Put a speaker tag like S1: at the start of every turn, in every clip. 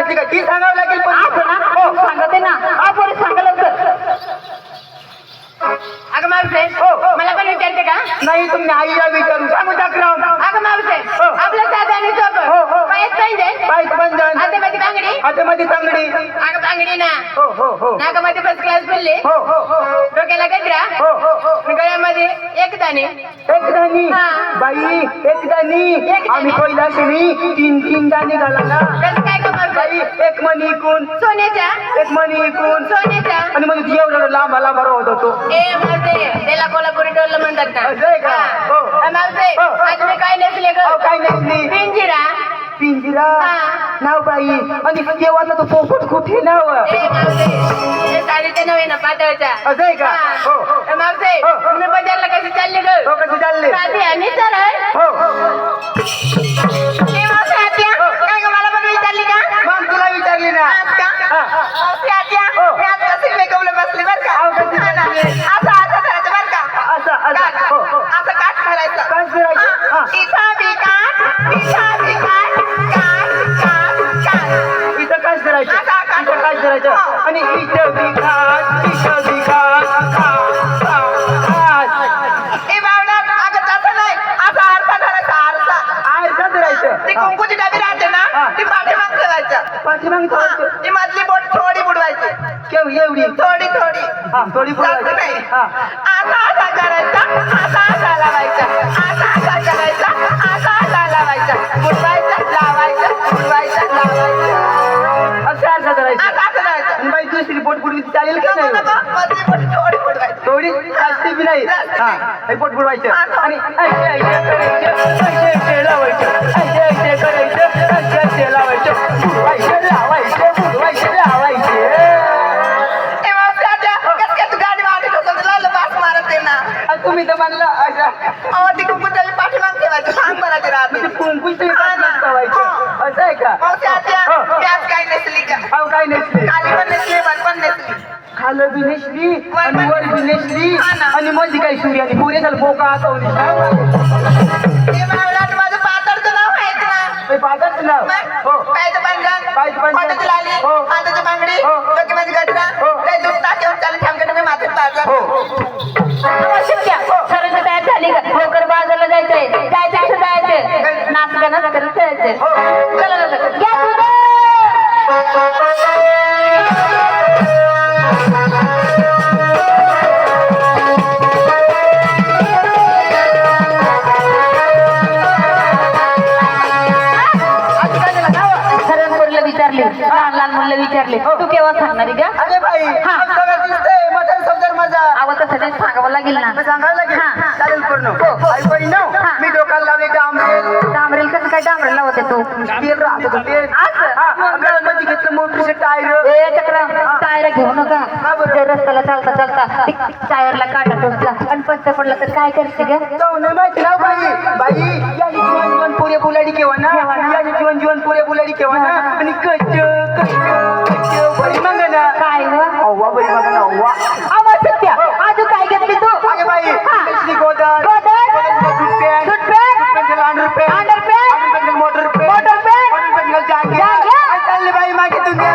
S1: घेतली का ती सांगावं लागेल पण
S2: हो सांगते ना पोरी सांगा लवकर.
S3: अगं मावशे मला पण विचारते का?
S1: नाही तुम्ही आईला विचारू सांगू टाकराव.
S3: अगं मावशे आपलं साधाने सोबत पायच पाहिजे
S1: पायच बंधन
S3: हातामध्ये बांगडी
S1: हातामध्ये तांगडी
S3: अगं बांगडी ना
S1: हो
S3: नाकामध्ये फर्स्ट क्लास बोलले
S1: हो
S3: डोक्याला गजरा
S1: हो
S3: गळ्यामध्ये एक दाणे
S1: एक दाणी बाई एक दाणी आम्ही पहिला शिवी तीन दाणे घाला ना.
S3: कसं काय गं मावशे?
S1: बाई एक मणी इकून
S3: सोन्याच्या
S1: एक मणी इकून
S3: सोन्याच्या
S1: आणि म्हणजे एवढं लांब होत होतो.
S3: ए मावशे त्याला कोल्हापुरी डोलं म्हणतात ना.
S1: असं आहे का? हो.
S3: मावशे आज मी काय नेसले ग?
S1: काय नेसली?
S3: पिंजिरा
S1: पिंजिरा नाव बाई आणि देवाचा तो पोपट कुठे नाव.
S3: ए मावशे हे साडीच्या नव्हे ना पातळच्या.
S1: असं आहे का? हो
S3: मावशे तुम्ही बाजारला कशी चालली ग?
S1: हो कसे चालले
S3: साधी आणि सरळ.
S1: हो
S3: ए मावशे आत्या काय ग मला पण विचारली का?
S1: मग तुला विचारली ना.
S3: आज का? मावशे आत्या मी आज कशी मेकअपला बसली बरं का?
S1: हो, कशी
S3: हा ना. असं करायचं बरं का? काठ.
S1: हो
S3: असं काठ करायचं.
S1: काय करायचं?
S3: इथं बी काठ, इथं बी काठ, काठ.
S1: इथं काय करायचं?
S3: आता
S1: इथं काय करायचं? आणि इथं बिघाड
S3: ए बावडा अगं तसं नाही असा आरसा धरायचा आरसा.
S1: आरसा धरायचं.
S3: ती कुंकूची डबी राहते ना ती पाठीमाग ठेवायचं.
S1: पाठीमागे ठेवायचं.
S3: ती मधली बोट थोडी बुडवायची.
S1: केवढी एवढी
S3: थोडी
S1: हा थोडी
S3: जास्त
S1: बोलायची.
S3: नाही.
S1: हा
S3: असा करायचा असा लावायचा असा करायचा असा लावायचा बुडवायचं लावायचं बुडवायचं लावायचं
S1: असं आरसा धरायचं.
S3: असं करायचं.
S1: आणि बाई दुसरी बोट बुडवी चालेल का नाही?
S3: मधली बोट थोडी बुडवायची.
S1: थोडी जास्ती बी नाही. हा हे बोट बुडवायचं आणि ऐसे करायचं लावायचं करायचं लावायचं बुडवायचं लावायचे.
S3: गाडी मागे ठोकत बास मारत आहे ना.
S1: तुम्ही तर म्हणलं अशा
S3: अहो ती कुंकुटाची पाठीमाग ठेवायची सांग मला ते राहते.
S1: कुंकुची ठेवायचं असं आहे का?
S3: त्यात काय नसली का?
S1: अहो काय नसली
S3: खाली पण नसली वर पण नसली.
S1: खालं बी नेसली आणि वर बी नेसली आणि मध्ये काही सूर्याने पुरे झालं बोका आकवली.
S3: ते मला माझं पातळचं नाव माहित ना.
S1: पाहताच ना. हो
S3: पायचं पंजन
S1: पायचं पंजन.
S3: पोटाची लाली
S1: हो.
S3: हाताची बांगडी
S1: हो.
S3: डोक्यामध्ये गजरा
S1: हो.
S3: काही दूध टाकेऊन चालू थांबकडे मी माथ्यात पाजर.
S2: खरंच तयार झाली का? लवकर बाजारला जायचंय जायचं नाच गाणं करत जायचंय. चला लवकर घ्या दूध. विचारले लहान मुलं विचारले तू केव्हा सांगणार का?
S1: अरे बाई दिसतंय म्हातारी समजा माझा
S2: आवाज तसं सांगावं लागेल ना.
S1: सांगायला लागेल.
S2: हा.
S1: चालेल पूर्ण आई बाई नव मी डोक्याला लावले डांबरेल.
S2: डांबरेल कसं काय डांबरेल लावते तू?
S1: तेल राहत होतं तेल. मध्ये घेतलं मोठीचे टायर.
S2: टायर घेऊ नका. ते रस्त्याला चालता टायरला काटा टोचला आणि पत्ता पडला तर काय करते ग?
S1: नाही माहिती ना बाई याची जीवन पुरे बुलाडी केव्हा ना याची जीवन पुरे बुलाडी केव्हा ना आणि बरी मग ना
S2: काय
S1: अव्वा बरी मग ना अव्वा.
S2: आवाज सत्या आज काय घेतली तू?
S1: अगे बाई गोदर मोटर चालले बाई मागे तुम्ही.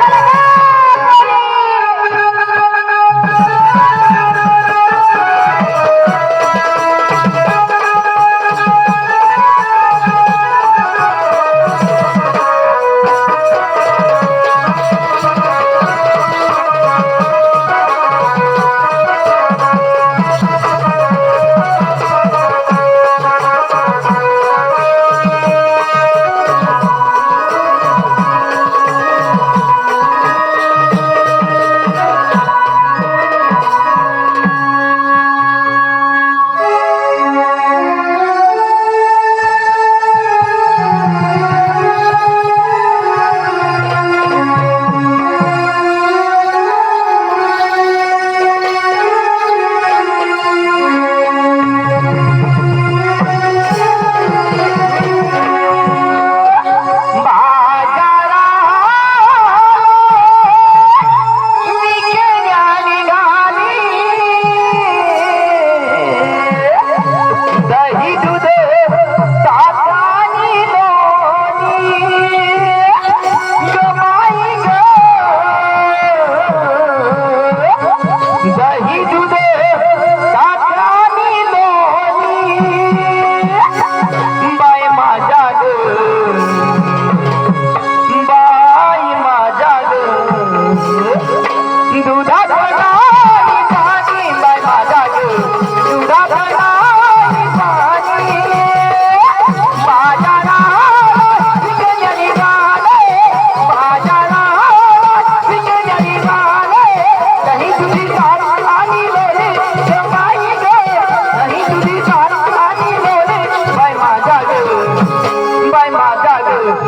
S1: हा